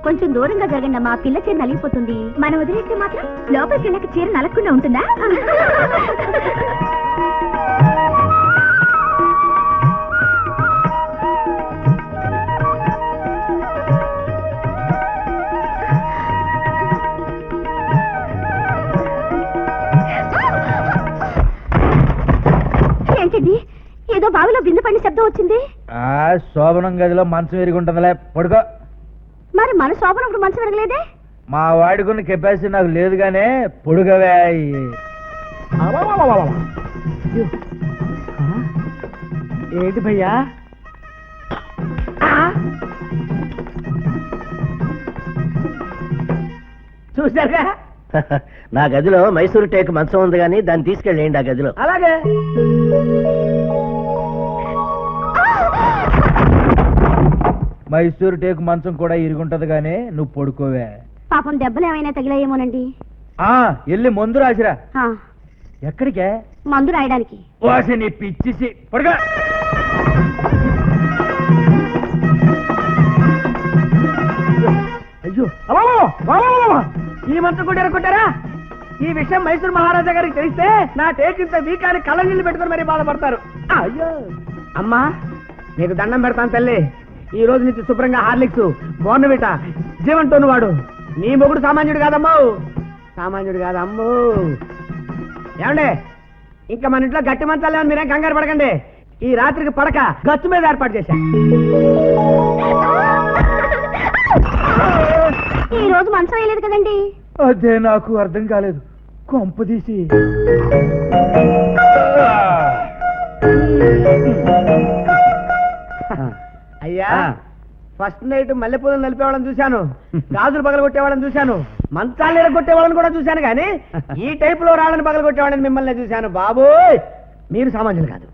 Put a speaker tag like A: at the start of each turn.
A: కొంచెం దూరంగా జరగండి అమ్మా, పిల్ల చీర నలిగిపోతుంది. మనం వదిలేస్తే మాత్రం లోపలికి వెళ్ళక చీర నలగకుండా ఉంటుందా? ఏంటండి, ఏదో బావిలో బిందె పడిన శబ్దం వచ్చింది.
B: శోభనం గదిలో మంచం ఎరుగుంటుందిలే, పడుకో.
A: మరి మన శోభనప్పుడు మంచం ఎరగలేదే?
B: మా వాడుకున్న కెపాసిటీ నాకు లేదు గానే పొడుగవే. ఏంటి భయ్యా? చూసారుగా,
C: నా గదిలో మైసూరు టేక్ మంచం ఉంది కానీ దాన్ని తీసుకెళ్ళండి ఆ గదిలో.
B: అలాగే. మైసూరు టేకు మంచం కూడా ఇరుగుంటది గానీ నువ్వు పడుకోవే.
A: పాపం దెబ్బలు ఏమైనా తగిలాయేమోనండి.
B: వెళ్ళి మందు రాసిరా. ఎక్కడికే?
A: మందు రాయడానికి.
B: వాసి నీ పిచ్చిసి పడుకో. అయ్యో, ఈ మంచం కొట్టారా కొట్టారా? ఈ విషయం మైసూరు మహారాజా గారికి తెలిస్తే నా టేకింత వీకాని కళ్ళ నీళ్ళు పెట్టుకుని మరీ బాధపడతారు. అయ్యో అమ్మా, నీకు దండం పెడతాను తల్లి. ఈ రోజు నుంచి శుభ్రంగా హార్లిక్స్, బోర్నవిటా, జీవంతోను వాడు. నీ మొగుడు సామాన్యుడు కాదమ్మో, సామాన్యుడు కాదమ్మో. ఏమండే, ఇంకా మన ఇంట్లో గట్టి మంచాలు లేవని మీరేం కంగారు పడకండి. ఈ రాత్రికి పడక గచ్చు మీద ఏర్పాటు చేశా.
A: ఈ రోజు మంచం వేయలేదు కదండి?
B: అదే నాకు అర్థం కాలేదు. కొంప తీసి అయ్యా, ఫస్ట్ నైట్ మల్లెపూలను నలిపేవాళ్ళని చూశాను, గాజులు పగలగొట్టేవాళ్ళని చూశాను, మంచాలు ఎరగొట్టేవాళ్ళని కూడా చూశాను, కానీ ఈ టైపులో రాళ్ళని పగలగొట్టేవాళ్ళని మిమ్మల్ని చూశాను. బాబోయ్, మీరు సామాన్యులు కాదు.